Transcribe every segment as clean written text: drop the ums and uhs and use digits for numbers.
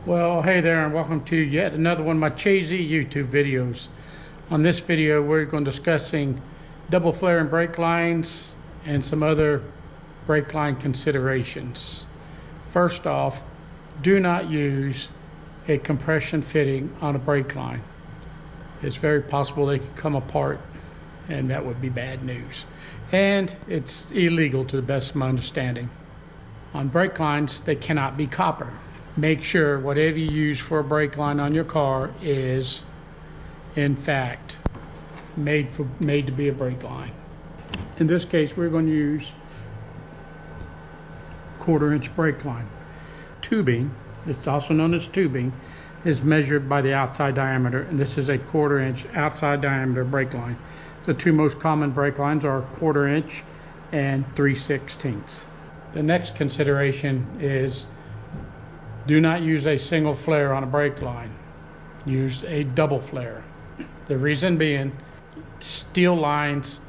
Well, hey there, and welcome to yet another one of my Chazy YouTube videos. On this video, we're going to be discussing double flare and brake lines and some other brake line considerations. First off, do not use a compression fitting on a brake line. It's very possible they could come apart, and that would be bad news. And it's illegal to the best of my understanding. On brake lines, they cannot be copper. Make sure whatever you use for a brake line on your car is, in fact, made to be a brake line. In this case, we're going to use 1/4-inch brake line. Tubing, it's also known as tubing, is measured by the outside diameter, and this is a 1/4-inch outside diameter brake line. The two most common brake lines are 1/4-inch and 3/16. The next consideration is do not use a single flare on a brake line. Use a double flare. The reason being, steel lines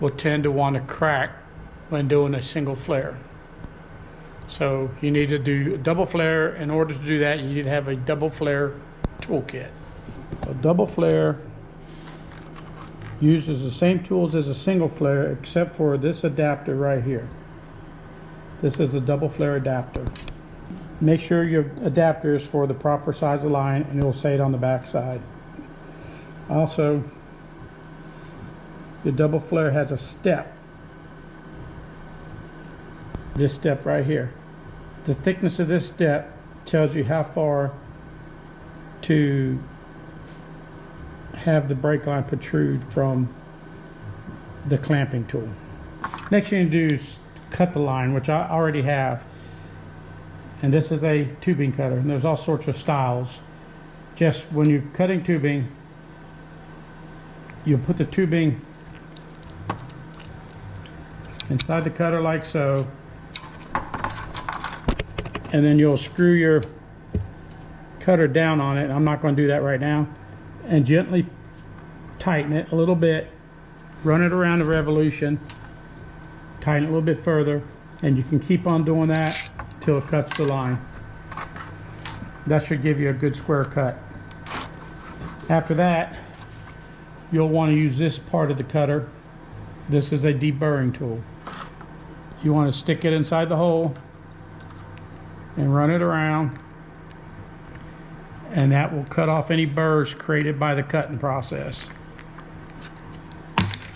will tend to want to crack when doing a single flare. So you need to do a double flare. In order to do that, you need to have a double flare toolkit. A double flare uses the same tools as a single flare, except for this adapter right here. This is a double flare adapter. Make sure your adapter is for the proper size of line, and it will say it on the back side. Also, the double flare has a step. This step right here. The thickness of this step tells you how far to have the brake line protrude from the clamping tool. Next thing you do is cut the line, which I already have. And this is a tubing cutter, and there's all sorts of styles. Just when you're cutting tubing, you'll put the tubing inside the cutter like so, and then you'll screw your cutter down on it. I'm not going to do that right now. And gently tighten it a little bit, run it around a revolution, tighten it a little bit further, and you can keep on doing that till it cuts the line. That should give you a good square cut. After that, you'll want to use this part of the cutter. This is a deburring tool. You want to stick it inside the hole and run it around, and that will cut off any burrs created by the cutting process.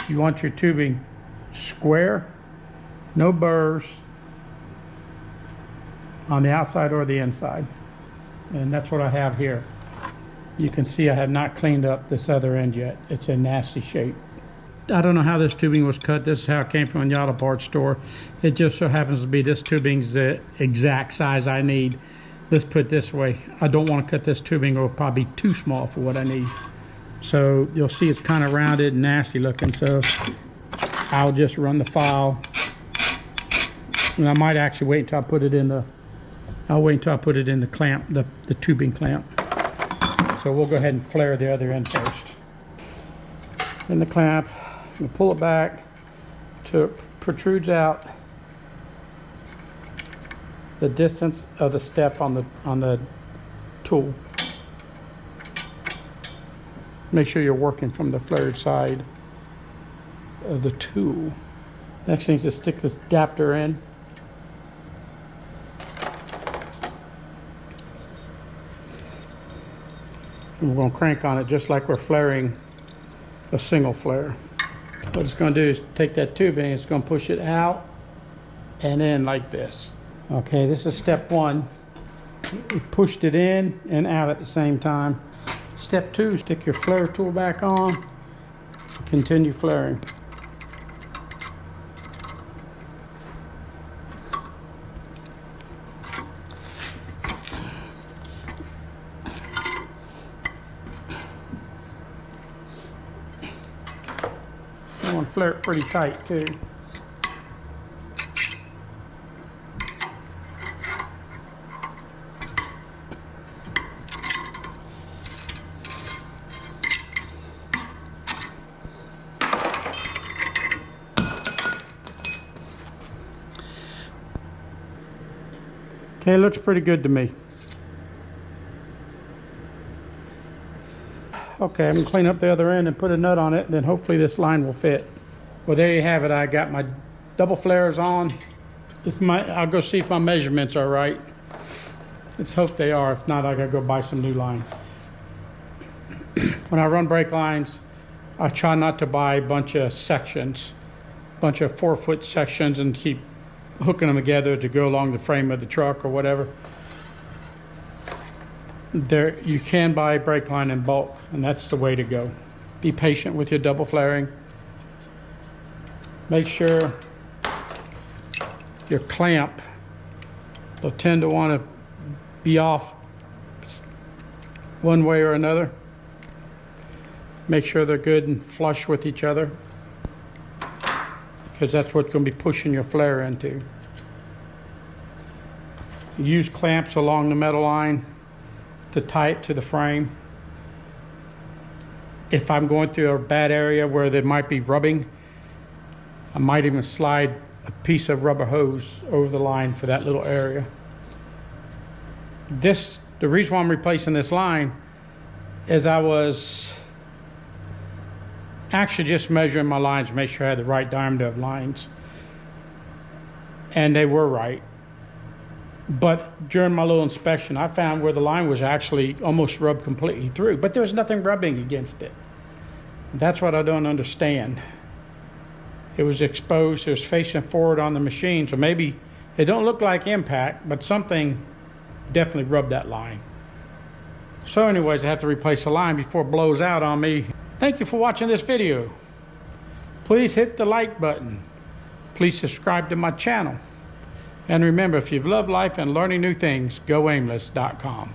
You want your tubing square, no burrs on the outside or the inside, and that's what I have here. You can see I have not cleaned up this other end yet. It's in nasty shape. I don't know how this tubing was cut. This is how it came from a auto parts store. It just so happens to be this tubing's the exact size I need. Let's put it this way, I don't want to cut this tubing, or it'll probably be too small for what I need. So you'll see it's kind of rounded and nasty looking, so I'll just run the file, and I might actually wait until I put it in the clamp, the tubing clamp. So we'll go ahead and flare the other end first. In the clamp, you pull it back till it protrudes out the distance of the step on the tool. Make sure you're working from the flared side of the tool. Next thing is to stick this adapter in. And we're going to crank on it just like we're flaring a single flare. What it's going to do is take that tubing, it's going to push it out and in like this. Okay, this is step one. It pushed it in and out at the same time. Step two, stick your flare tool back on, continue flaring. You want to flare it pretty tight too. Okay, it looks pretty good to me. Okay, I'm gonna clean up the other end and put a nut on it, then hopefully this line will fit. Well, there you have it. I got my double flares on. I'll go see if my measurements are right. Let's hope they are. If not, I gotta go buy some new line. When I run brake lines, I try not to buy a bunch of sections, bunch of 4-foot sections, and keep hooking them together to go along the frame of the truck or whatever. There, you can buy brake line in bulk, and that's the way to go. Be patient with your double flaring. Make sure your clamp will tend to want to be off one way or another. Make sure they're good and flush with each other, because that's what's going to be pushing your flare into. Use clamps along the metal line to tie it to the frame. If I'm going through a bad area where there might be rubbing, I might even slide a piece of rubber hose over the line for that little area. The reason why I'm replacing this line is I was actually just measuring my lines to make sure I had the right diameter of lines, and they were right. But during my little inspection, I found where the line was actually almost rubbed completely through, but there was nothing rubbing against it. That's what I don't understand. It was exposed, it was facing forward on the machine, so maybe it don't look like impact, but something definitely rubbed that line. So anyways, I have to replace the line before it blows out on me. Thank you for watching this video. Please hit the like button. Please subscribe to my channel. And remember, if you've loved life and learning new things, go aimless.com.